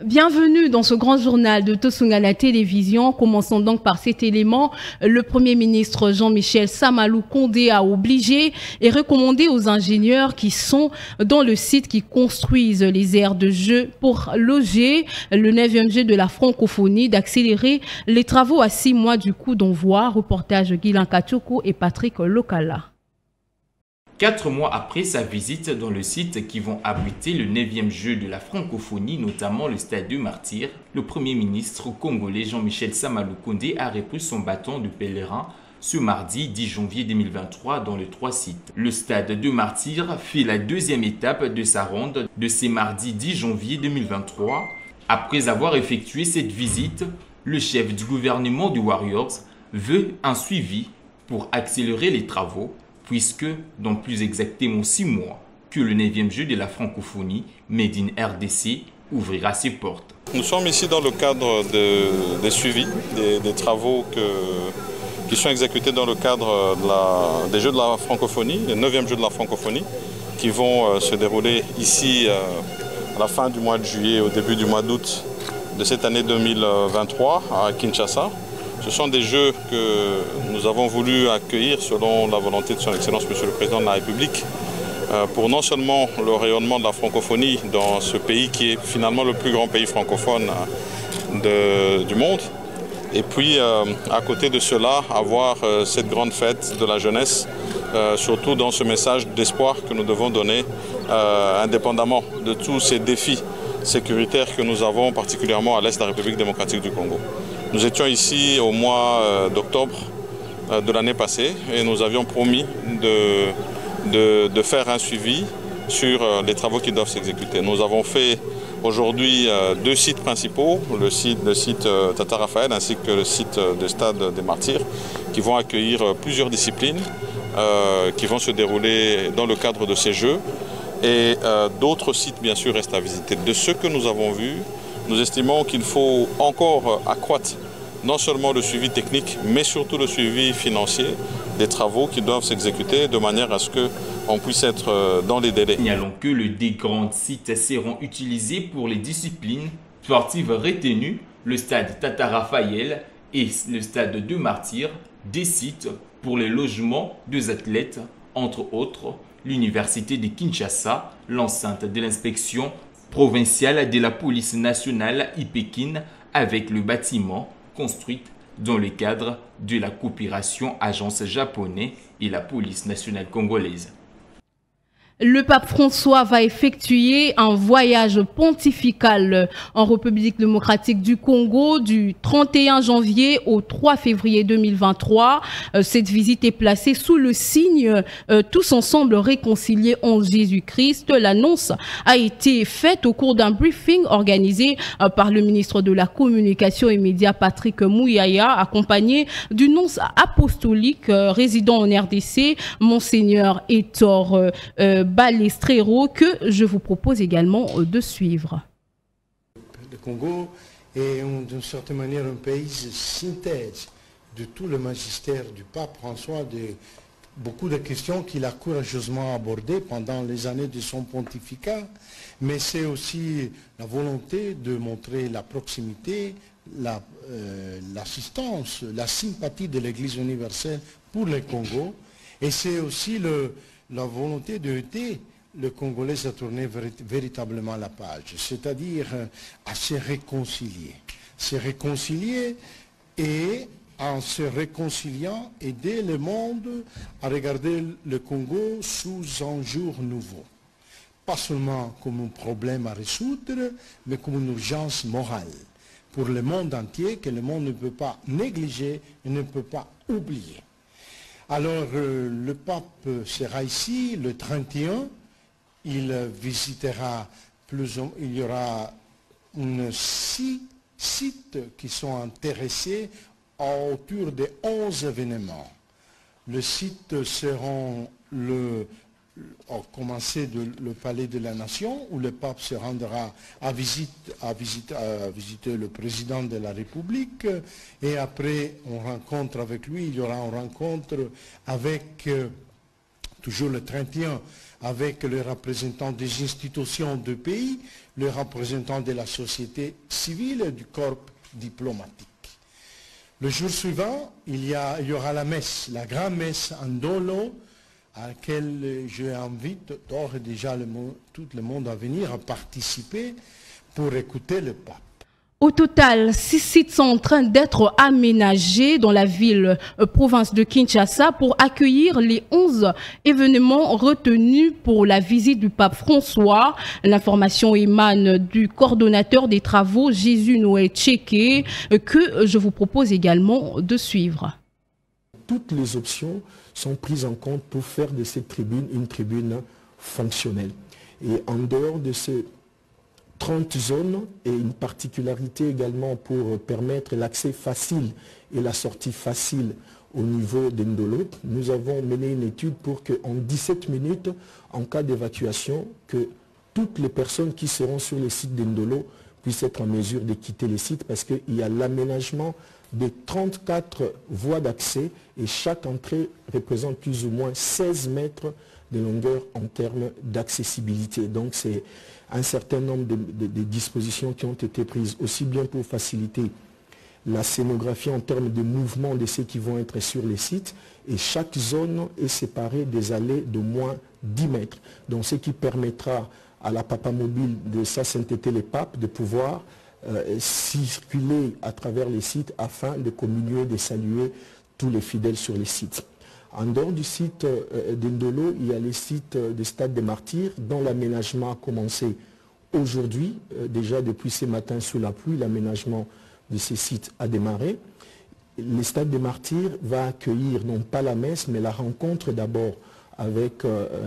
Bienvenue dans ce grand journal de Tosungana Télévision. Commençons donc par cet élément. Le Premier ministre Jean-Michel Samalou Kondé a obligé et recommandé aux ingénieurs qui sont dans le site qui construisent les aires de jeu pour loger le 9e jeu de la francophonie d'accélérer les travaux à 6 mois du coup d'envoi. Reportage Guilain Kachoko et Patrick Lokala. 4 mois après sa visite dans le site qui vont abriter le 9e jeu de la francophonie, notamment le stade de Martyrs, le Premier ministre congolais Jean-Michel Samalou Kondé a repris son bâton de pèlerin ce mardi 10 janvier 2023 dans les 3 sites. Le stade de Martyrs fait la 2e étape de sa ronde de ce mardi 10 janvier 2023. Après avoir effectué cette visite, le chef du gouvernement des Warriors veut un suivi pour accélérer les travaux, puisque dans plus exactement 6 mois que le 9e jeu de la francophonie Made in RDC ouvrira ses portes. Nous sommes ici dans le cadre des suivis, des travaux qui sont exécutés dans le cadre des Jeux de la francophonie, les 9e Jeux de la francophonie, qui vont se dérouler ici à la fin du mois de juillet, au début du mois d'août de cette année 2023 à Kinshasa. Ce sont des jeux que nous avons voulu accueillir selon la volonté de son Excellence Monsieur le Président de la République pour non seulement le rayonnement de la francophonie dans ce pays qui est finalement le plus grand pays francophone du monde, et puis à côté de cela avoir cette grande fête de la jeunesse, surtout dans ce message d'espoir que nous devons donner indépendamment de tous ces défis sécuritaires que nous avons particulièrement à l'est de la République démocratique du Congo. Nous étions ici au mois d'octobre de l'année passée et nous avions promis de faire un suivi sur les travaux qui doivent s'exécuter. Nous avons fait aujourd'hui 2 sites principaux, le site Tata Raphaël ainsi que le site de Stade des Martyrs, qui vont accueillir plusieurs disciplines qui vont se dérouler dans le cadre de ces Jeux. Et d'autres sites bien sûr restent à visiter. De ce que nous avons vu, nous estimons qu'il faut encore accroître non seulement le suivi technique, mais surtout le suivi financier des travaux qui doivent s'exécuter de manière à ce qu'on puisse être dans les délais. Signalons que les 2 grands sites seront utilisés pour les disciplines sportives retenues, le stade Tata Raphaël et le stade de Martyrs, des sites pour les logements des athlètes, entre autres l'université de Kinshasa, l'enceinte de l'inspection provinciale de la police nationale IPEKIN avec le bâtiment construit dans le cadre de la coopération agence japonaise et la police nationale congolaise. Le pape François va effectuer un voyage pontifical en République démocratique du Congo du 31 janvier au 3 février 2023. Cette visite est placée sous le signe tous ensemble réconciliés en Jésus-Christ. L'annonce a été faite au cours d'un briefing organisé par le ministre de la Communication et Médias Patrick Mouyaya, accompagné du nonce apostolique résident en RDC, Monseigneur Hétor Balestrero, que je vous propose également de suivre. Le Congo est d'une certaine manière un pays synthèse de tout le magistère du pape François, de beaucoup de questions qu'il a courageusement abordées pendant les années de son pontificat, mais c'est aussi la volonté de montrer la proximité, l'assistance, la sympathie de l'Église universelle pour le Congo, et c'est aussi la volonté d'aider le Congolais à tourner véritablement la page, c'est-à-dire à se réconcilier. Se réconcilier et en se réconciliant, aider le monde à regarder le Congo sous un jour nouveau. Pas seulement comme un problème à résoudre, mais comme une urgence morale pour le monde entier que le monde ne peut pas négliger et ne peut pas oublier. Alors, le pape sera ici le 31, il visitera il y aura 6 sites qui sont intéressés autour de 11 événements. Les sites seront commencer le palais de la Nation, où le pape se rendra à visiter le président de la République, et après on rencontre avec lui, il y aura une rencontre avec toujours le 31, avec les représentants des institutions du pays, les représentants de la société civile et du corps diplomatique. Le jour suivant, il y aura la messe, la grande messe en Ndolo, à laquelle je invite d'ores et déjà tout le monde à venir à participer pour écouter le pape. Au total, 6 sites sont en train d'être aménagés dans la province de Kinshasa pour accueillir les 11 événements retenus pour la visite du pape François. L'information émane du coordonnateur des travaux, Jésus-Noël Tchéké, que je vous propose également de suivre. Toutes les options sont prises en compte pour faire de cette tribune une tribune fonctionnelle. Et en dehors de ces 30 zones et une particularité également pour permettre l'accès facile et la sortie facile au niveau d'Ndolo, nous avons mené une étude pour qu'en 17 minutes, en cas d'évacuation, que toutes les personnes qui seront sur le site d'Ndolo puissent être en mesure de quitter le site parce qu'il y a l'aménagement de 34 voies d'accès et chaque entrée représente plus ou moins 16 mètres de longueur en termes d'accessibilité. Donc c'est un certain nombre de dispositions qui ont été prises aussi bien pour faciliter la scénographie en termes de mouvement de ceux qui vont être sur les sites et chaque zone est séparée des allées de moins 10 mètres. Donc ce qui permettra à la Papa Mobile de sa sainteté les papes de pouvoir circuler à travers les sites afin de communier, de saluer tous les fidèles sur les sites. En dehors du site d'Ndolo, il y a les sites du Stade des Martyrs dont l'aménagement a commencé aujourd'hui. Déjà depuis ce matin sous la pluie, l'aménagement de ces sites a démarré. Le Stade des Martyrs va accueillir non pas la messe, mais la rencontre d'abord avec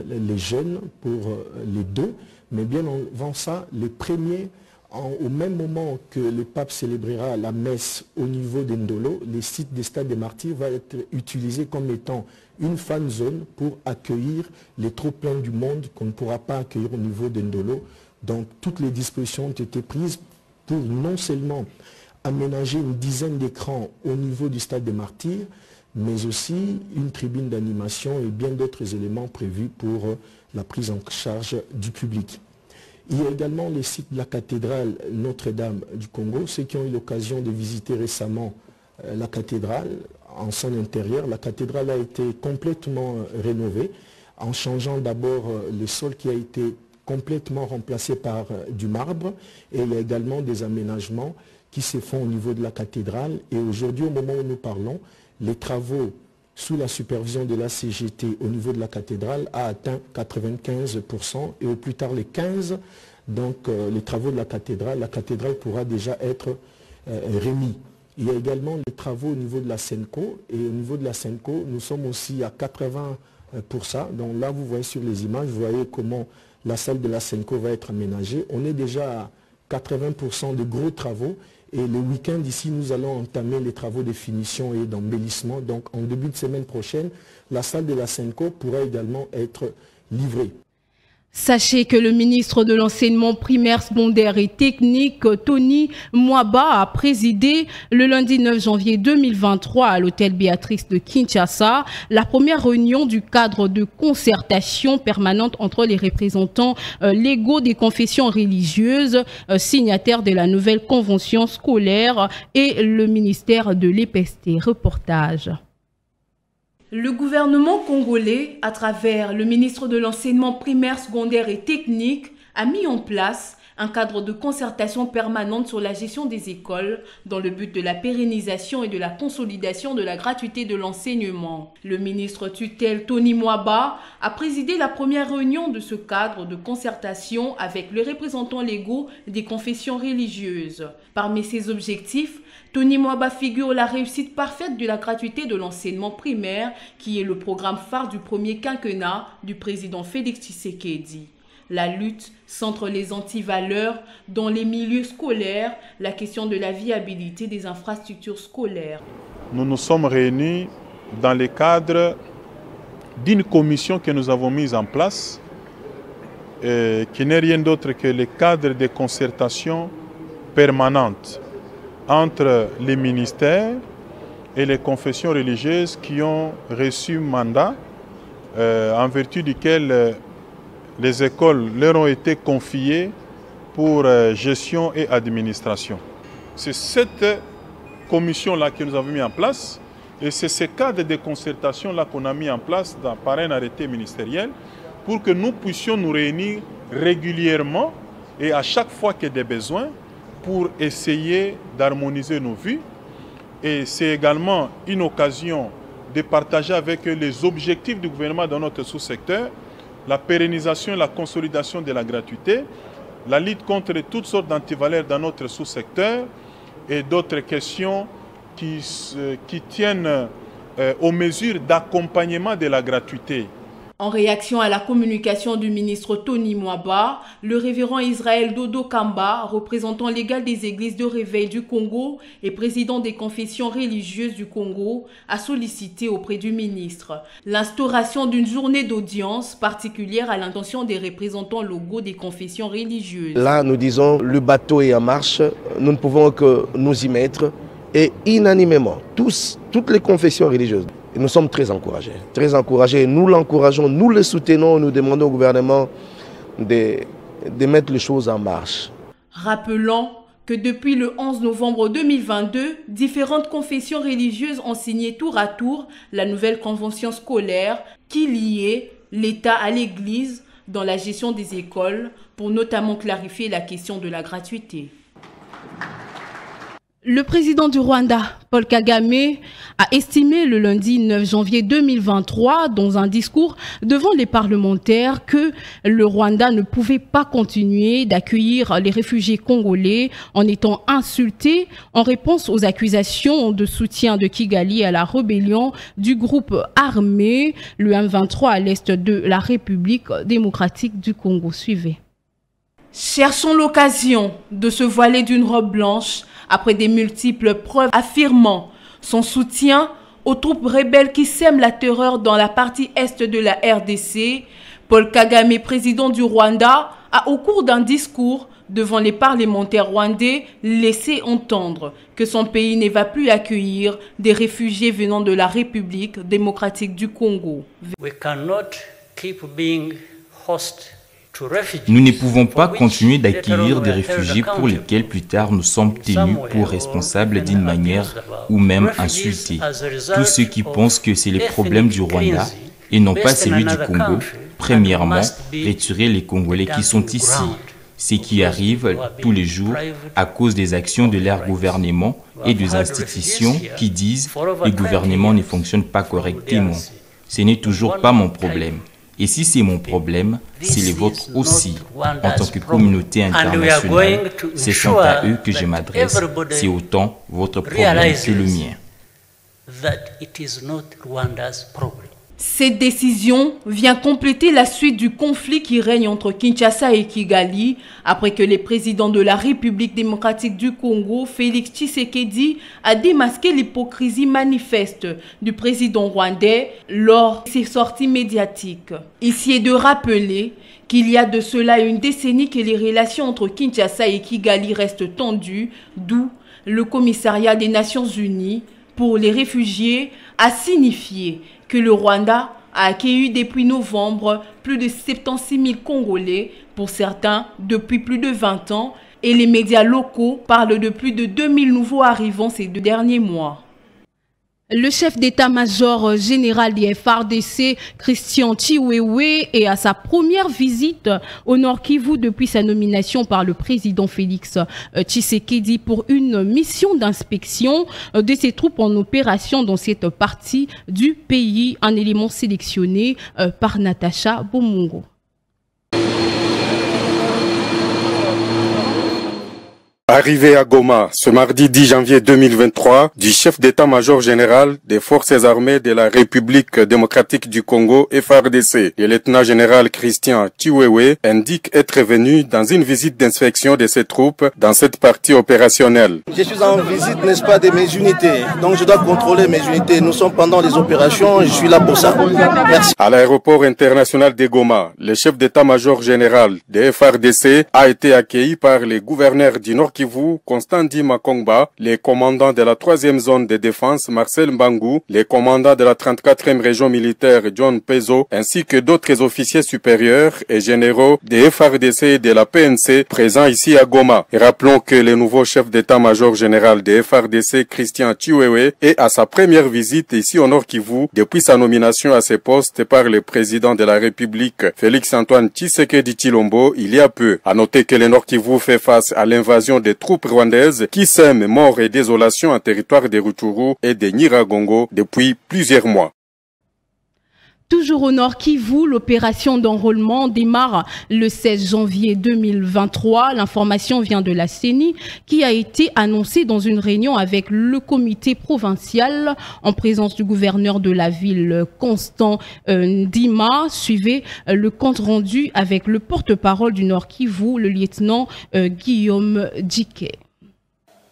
les jeunes pour les deux. Mais bien avant ça, les premiers, au même moment que le pape célébrera la messe au niveau d'Ndolo, le site des Stades des Martyrs va être utilisé comme étant une fan zone pour accueillir les trop-pleins du monde qu'on ne pourra pas accueillir au niveau d'Ndolo. Donc toutes les dispositions ont été prises pour non seulement aménager une dizaine d'écrans au niveau du Stade des Martyrs, mais aussi une tribune d'animation et bien d'autres éléments prévus pour la prise en charge du public. Il y a également les sites de la cathédrale Notre-Dame du Congo. Ceux qui ont eu l'occasion de visiter récemment la cathédrale en son intérieur, la cathédrale a été complètement rénovée en changeant d'abord le sol qui a été complètement remplacé par du marbre et il y a également des aménagements qui se font au niveau de la cathédrale et aujourd'hui, au moment où nous parlons, les travaux sous la supervision de la CGT au niveau de la cathédrale a atteint 95% et au plus tard les 15%, donc les travaux de la cathédrale pourra déjà être remis. Il y a également les travaux au niveau de la Senco et au niveau de la Senco, nous sommes aussi à 80%. Donc là, vous voyez sur les images, vous voyez comment la salle de la Senco va être aménagée. On est déjà à 80% de gros travaux. Et le week-end ici, nous allons entamer les travaux de finition et d'embellissement. Donc en début de semaine prochaine, la salle de la Senco pourra également être livrée. Sachez que le ministre de l'Enseignement primaire, secondaire et technique, Tony Mwaba, a présidé le lundi 9 janvier 2023 à l'hôtel Béatrice de Kinshasa la première réunion du cadre de concertation permanente entre les représentants légaux des confessions religieuses, signataires de la nouvelle convention scolaire et le ministère de l'EPST. Reportage. Le gouvernement congolais, à travers le ministre de l'Enseignement primaire, secondaire et technique, a mis en place un cadre de concertation permanente sur la gestion des écoles dans le but de la pérennisation et de la consolidation de la gratuité de l'enseignement. Le ministre tutelle Tony Mwaba a présidé la première réunion de ce cadre de concertation avec les représentants légaux des confessions religieuses. Parmi ses objectifs, Tony Mwaba figure la réussite parfaite de la gratuité de l'enseignement primaire, qui est le programme phare du premier quinquennat du président Félix Tshisekedi. La lutte centre les antivaleurs dans les milieux scolaires, la question de la viabilité des infrastructures scolaires. Nous nous sommes réunis dans le cadre d'une commission que nous avons mise en place, qui n'est rien d'autre que le cadre de concertation permanente entre les ministères et les confessions religieuses qui ont reçu mandat en vertu duquel les écoles leur ont été confiées pour gestion et administration. C'est cette commission-là que nous avons mis en place et c'est ce cadre de concertation-là qu'on a mis en place par un arrêté ministériel pour que nous puissions nous réunir régulièrement et à chaque fois qu'il y a des besoins pour essayer d'harmoniser nos vues. Et c'est également une occasion de partager avec eux les objectifs du gouvernement dans notre sous-secteur, la pérennisation et la consolidation de la gratuité, la lutte contre toutes sortes d'antivaleurs dans notre sous-secteur et d'autres questions qui tiennent aux mesures d'accompagnement de la gratuité. En réaction à la communication du ministre Tony Mwaba, le révérend Israël Dodo Kamba, représentant légal des églises de réveil du Congo et président des confessions religieuses du Congo, a sollicité auprès du ministre l'instauration d'une journée d'audience particulière à l'intention des représentants locaux des confessions religieuses. Là, nous disons, le bateau est en marche, nous ne pouvons que nous y mettre et unanimement, toutes les confessions religieuses. Et nous sommes très encouragés. Nous l'encourageons, nous le soutenons, nous demandons au gouvernement de mettre les choses en marche. Rappelons que depuis le 11 novembre 2022, différentes confessions religieuses ont signé tour à tour la nouvelle convention scolaire qui liait l'État à l'Église dans la gestion des écoles pour notamment clarifier la question de la gratuité. Le président du Rwanda, Paul Kagame, a estimé le lundi 9 janvier 2023 dans un discours devant les parlementaires que le Rwanda ne pouvait pas continuer d'accueillir les réfugiés congolais en étant insultés en réponse aux accusations de soutien de Kigali à la rébellion du groupe armé, le M23 à l'est de la République démocratique du Congo. Suivez. Cherchons l'occasion de se voiler d'une robe blanche après des multiples preuves affirmant son soutien aux troupes rebelles qui sèment la terreur dans la partie est de la RDC. Paul Kagame, président du Rwanda, a au cours d'un discours devant les parlementaires rwandais laissé entendre que son pays ne va plus accueillir des réfugiés venant de la République démocratique du Congo. We cannot keep being host. Nous ne pouvons pas continuer d'accueillir des réfugiés pour lesquels plus tard nous sommes tenus pour responsables d'une manière ou même insultés. Tous ceux qui pensent que c'est les problèmes du Rwanda et non pas celui du Congo, premièrement, retirer les Congolais qui sont ici. Ce qui arrive tous les jours à cause des actions de leur gouvernement et des institutions qui disent que le gouvernement ne fonctionne pas correctement. Ce n'est toujours pas mon problème. Et si c'est mon problème, c'est le vôtre aussi. En tant que communauté internationale, c'est à eux que je m'adresse. C'est autant votre problème que le mien. Cette décision vient compléter la suite du conflit qui règne entre Kinshasa et Kigali après que le président de la République démocratique du Congo, Félix Tshisekedi, a démasqué l'hypocrisie manifeste du président rwandais lors de ses sorties médiatiques. Ici est de rappeler qu'il y a de cela une décennie que les relations entre Kinshasa et Kigali restent tendues, d'où le commissariat des Nations Unies pour les réfugiés a signifié que le Rwanda a accueilli depuis novembre plus de 76 000 Congolais, pour certains depuis plus de 20 ans, et les médias locaux parlent de plus de 2000 nouveaux arrivants ces 2 derniers mois. Le chef d'état-major général des FARDC, Christian Chiwewe, est à sa première visite au Nord Kivu depuis sa nomination par le président Félix Tshisekedi pour une mission d'inspection de ses troupes en opération dans cette partie du pays, un élément sélectionné par Natacha Bomongo. Arrivé à Goma ce mardi 10 janvier 2023 du chef d'état-major général des forces armées de la République démocratique du Congo FARDC, le lieutenant-général Christian Chiwewe indique être venu dans une visite d'inspection de ses troupes dans cette partie opérationnelle. Je suis en visite, n'est-ce pas, de mes unités, donc je dois contrôler mes unités. Nous sommes pendant les opérations, je suis là pour ça. Merci. À l'aéroport international de Goma, le chef d'état-major général des FARDC a été accueilli par les gouverneurs du Nord Kivu Kivu, Constant Dima Kongba, les commandants de la 3e zone de défense, Marcel Mbangou, les commandants de la 34e région militaire, John Pezo, ainsi que d'autres officiers supérieurs et généraux des FARDC et de la PNC présents ici à Goma. Et rappelons que le nouveau chef d'état-major général des FARDC, Christian Chiwewe, est à sa première visite ici au Nord Kivu depuis sa nomination à ce poste par le président de la République, Félix-Antoine Tshisekedi Tshilombo, il y a peu. À noter que le Nord Kivu fait face à l'invasion des troupes rwandaises qui sèment mort et désolation en territoire de Rutshuru et de Nyiragongo depuis plusieurs mois. Toujours au Nord Kivu, l'opération d'enrôlement démarre le 16 janvier 2023. L'information vient de la CENI qui a été annoncée dans une réunion avec le comité provincial en présence du gouverneur de la ville, Constant Dima. Suivez le compte rendu avec le porte-parole du Nord Kivu, le lieutenant Guillaume Djiké.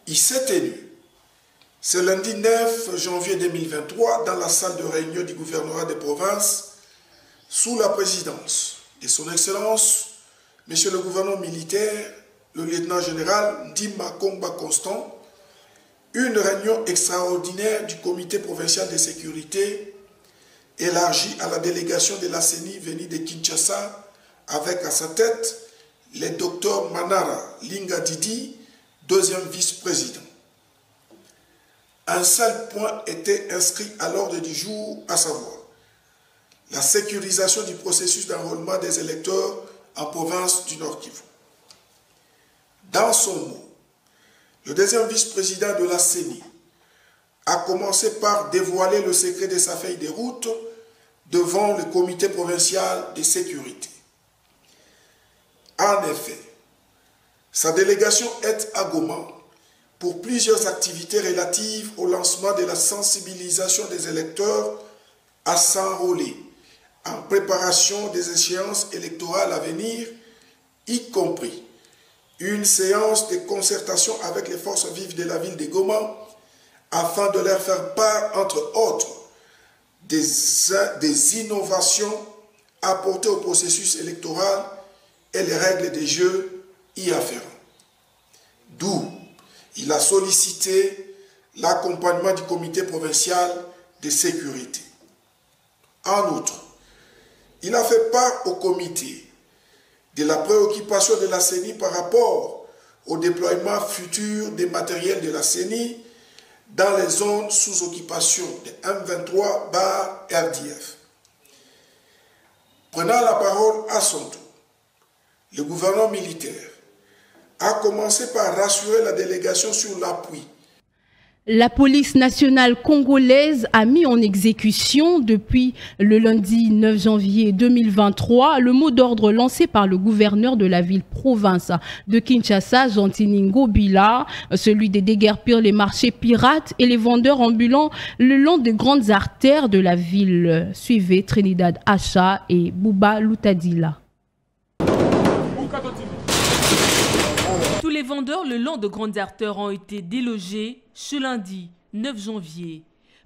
Il s'est tenu ce lundi 9 janvier 2023 dans la salle de réunion du gouvernorat des provinces sous la présidence de son Excellence, Monsieur le gouverneur militaire, le lieutenant général Dima Kongba Constant, une réunion extraordinaire du comité provincial de sécurité élargie à la délégation de la CENI venue de Kinshasa avec à sa tête le docteur Manara Linga Didi, deuxième vice-président. Un seul point était inscrit à l'ordre du jour, à savoir la sécurisation du processus d'enrôlement des électeurs en province du Nord Kivu. Dans son mot, le deuxième vice-président de la CENI a commencé par dévoiler le secret de sa feuille de route devant le comité provincial de sécurité. En effet, sa délégation est à Goma pour plusieurs activités relatives au lancement de la sensibilisation des électeurs à s'enrôler en préparation des échéances électorales à venir, y compris une séance de concertation avec les forces vives de la ville de Goma afin de leur faire part, entre autres, des innovations apportées au processus électoral et les règles des jeux y afférents. D'où il a sollicité l'accompagnement du comité provincial de sécurité. En outre, il a fait part au comité de la préoccupation de la CENI par rapport au déploiement futur des matériels de la CENI dans les zones sous occupation de M23/RDF. Prenant la parole à son tour, le gouverneur militaire a commencé par rassurer la délégation sur l'appui. La police nationale congolaise a mis en exécution depuis le lundi 9 janvier 2023 le mot d'ordre lancé par le gouverneur de la ville-province de Kinshasa, Jean-Tiningo Bila, celui de déguerpir les marchés pirates et les vendeurs ambulants le long des grandes artères de la ville. Suivez Trinidad Acha et Bouba Loutadila. Tous les vendeurs le long de grandes artères ont été délogés ce lundi 9 janvier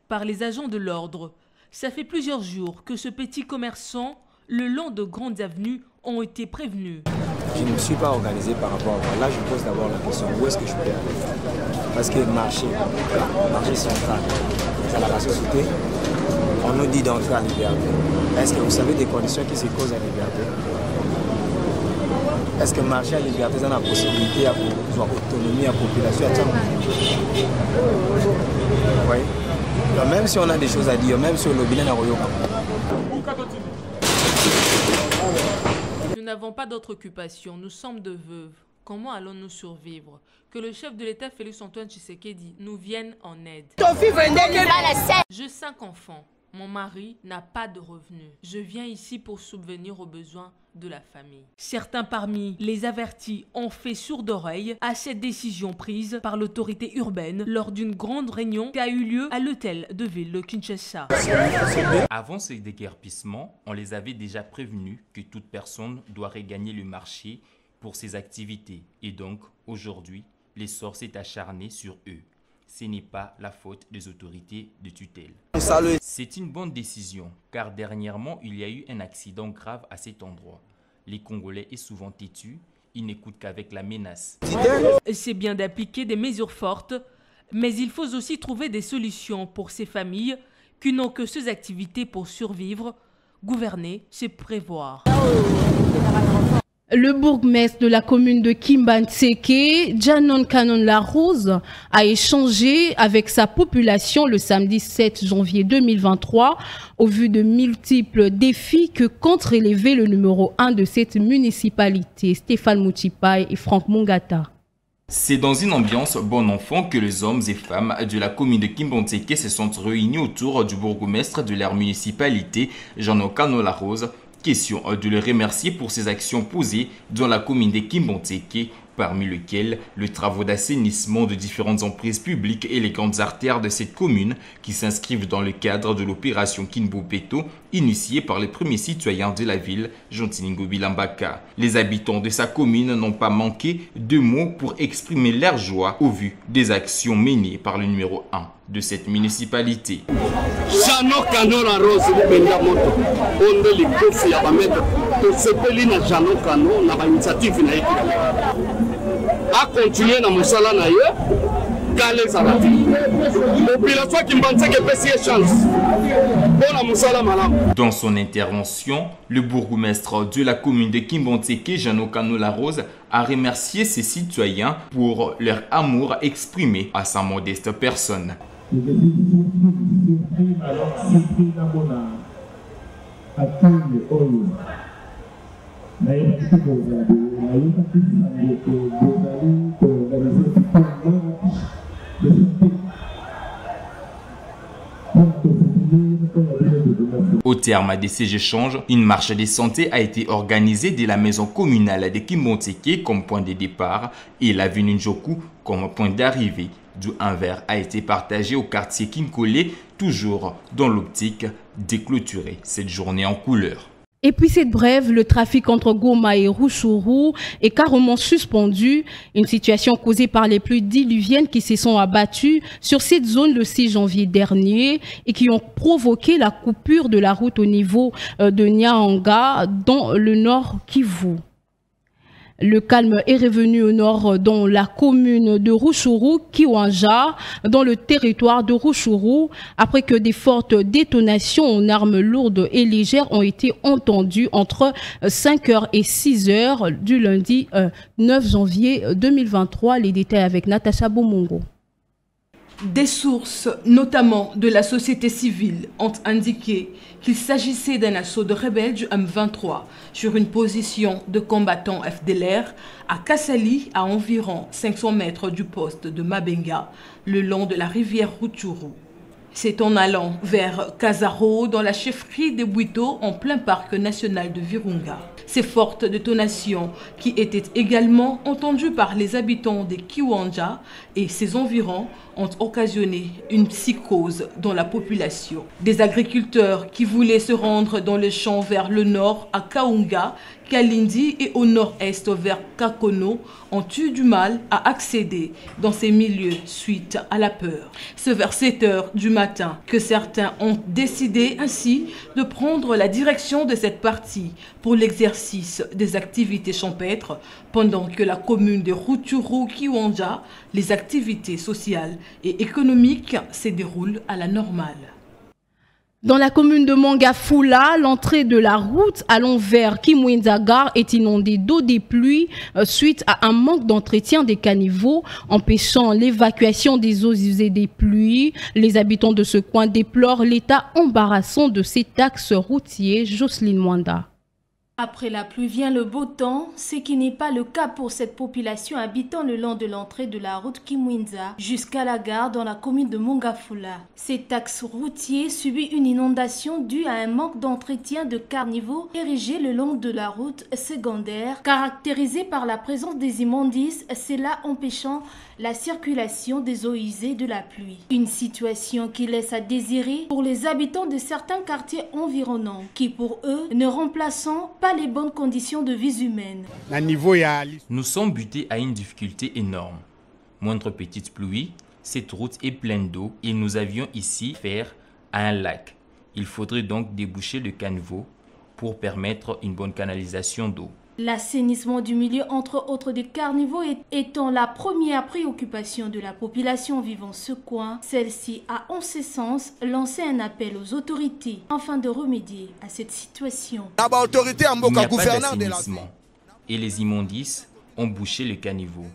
par les agents de l'ordre. Ça fait plusieurs jours que ce petit commerçant le long de grandes avenues ont été prévenus. Je ne me suis pas organisé par rapport à ça. Là, je pose d'abord la question, où est-ce que je peux aller? Parce que marché central, c'est la société, on nous dit d'entrer à Liberté. Est-ce que vous savez des conditions qui se causent à Liberté? Est-ce que marcher à Liberté, ça a la possibilité d'avoir autonomie à la population? Oui. Donc, même si on a des choses à dire, même si on a bien à Royo. Nous n'avons pas d'autre occupation, nous sommes de veuves. Comment allons-nous survivre? Que le chef de l'État, Félix-Antoine Tshisekedi, nous vienne en aide. J'ai 5 enfants. Mon mari n'a pas de revenus. Je viens ici pour subvenir aux besoins de la famille. Certains parmi les avertis ont fait sourde oreille à cette décision prise par l'autorité urbaine lors d'une grande réunion qui a eu lieu à l'hôtel de ville de Kinshasa. Avant ce déguerpissement, on les avait déjà prévenus que toute personne doit regagner le marché pour ses activités. Et donc, aujourd'hui, l'essor s'est acharné sur eux. Ce n'est pas la faute des autorités de tutelle. C'est une bonne décision, car dernièrement, il y a eu un accident grave à cet endroit. Les Congolais est souvent têtus ils n'écoutent qu'avec la menace. C'est bien d'appliquer des mesures fortes, mais il faut aussi trouver des solutions pour ces familles qui n'ont que ces activités pour survivre. Gouverner, c'est prévoir. Le bourgmestre de la commune de Kimbantseke, Janon Kanon Larose, a échangé avec sa population le samedi 7 janvier 2023 au vu de multiples défis que compte relever le numéro 1 de cette municipalité, Stéphane Moutipaï et Franck Mongata. C'est dans une ambiance bon enfant que les hommes et femmes de la commune de Kimbantseke se sont réunis autour du bourgmestre de leur municipalité, Janon Kanon Larose. Question de le remercier pour ses actions posées dans la commune de Kimbantseke, parmi lesquelles le travaux d'assainissement de différentes emprises publiques et les grandes artères de cette commune qui s'inscrivent dans le cadre de l'opération Kinbopeto initiée par les premiers citoyens de la ville, Jontiningo Bilambaka. Les habitants de sa commune n'ont pas manqué de mots pour exprimer leur joie au vu des actions menées par le numéro 1 de cette municipalité. A continuer na musala na ye kale salati population Kimbantseke pesi chance bona musala malam. Dans son intervention, le bourgmestre de la commune de Kimbantseke, Janon Kanon Larose, a remercié ses citoyens pour leur amour exprimé à sa modeste personne. Au terme de ces échanges, une marche de santé a été organisée de la maison communale de Kimbantseke comme point de départ et l'avenue Njoku comme point d'arrivée. Un verre a été partagé au quartier Kinkole, toujours dans l'optique de clôturer cette journée en couleur. Et puis cette brève, le trafic entre Goma et Rutshuru est carrément suspendu. Une situation causée par les pluies diluviennes qui se sont abattues sur cette zone le 6 janvier dernier et qui ont provoqué la coupure de la route au niveau de Nyahanga dans le nord Kivu. Le calme est revenu au nord dans la commune de Rutshuru, Kiwanja, dans le territoire de Rutshuru, après que des fortes détonations en armes lourdes et légères ont été entendues entre 5h et 6h du lundi 9 janvier 2023. Les détails avec Natacha Bomongo. Des sources, notamment de la société civile, ont indiqué qu'il s'agissait d'un assaut de rebelles du M23 sur une position de combattants FDLR à Kassali, à environ 500 mètres du poste de Mabenga, le long de la rivière Rutshuru. C'est en allant vers Kazaro, dans la chefferie de Bwito, en plein parc national de Virunga. Ces fortes détonations, qui étaient également entendues par les habitants de Kiwanja et ses environs, ont occasionné une psychose dans la population. Des agriculteurs qui voulaient se rendre dans les champs vers le nord à Kaunga, Kalindi et au nord-est vers Kakono ont eu du mal à accéder dans ces milieux suite à la peur. C'est vers 7 h du matin que certains ont décidé ainsi de prendre la direction de cette partie pour l'exercice des activités champêtres, pendant que la commune de Rutshuru-Kiwanja, les activités sociales et économiques se déroulent à la normale. Dans la commune de Mongafula, l'entrée de la route allant vers Kimwinzagar est inondée d'eau des pluies suite à un manque d'entretien des caniveaux, empêchant l'évacuation des eaux usées des pluies. Les habitants de ce coin déplorent l'état embarrassant de cet axe routier. Jocelyne Mwanda. Après la pluie vient le beau temps, ce qui n'est pas le cas pour cette population habitant le long de l'entrée de la route Kimwinza jusqu'à la gare dans la commune de Mongafula. Cet axe routier subit une inondation due à un manque d'entretien de caniveaux érigés le long de la route secondaire, caractérisée par la présence des immondices, cela empêchant la circulation des eaux usées de la pluie. Une situation qui laisse à désirer pour les habitants de certains quartiers environnants, qui pour eux ne remplaçant pas les bonnes conditions de vie humaine. Nous sommes butés à une difficulté énorme. Moindre petite pluie, cette route est pleine d'eau et nous avions ici affaire à un lac. Il faudrait donc déboucher le caniveau pour permettre une bonne canalisation d'eau. L'assainissement du milieu, entre autres des carnivores, étant la première préoccupation de la population vivant ce coin, celle-ci a en ce sens lancé un appel aux autorités afin de remédier à cette situation. Il n'y a pas d'assainissement et les immondices ont bouché le caniveau.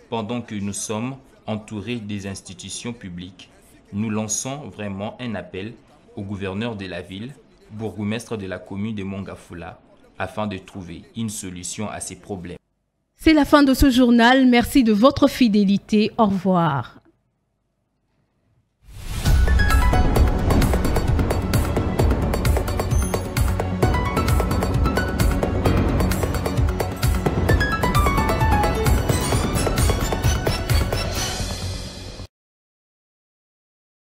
Pendant que nous sommes entourés des institutions publiques, nous lançons vraiment un appel au gouverneur de la ville, bourgmestre de la commune de Mongafula, afin de trouver une solution à ces problèmes. C'est la fin de ce journal. Merci de votre fidélité. Au revoir.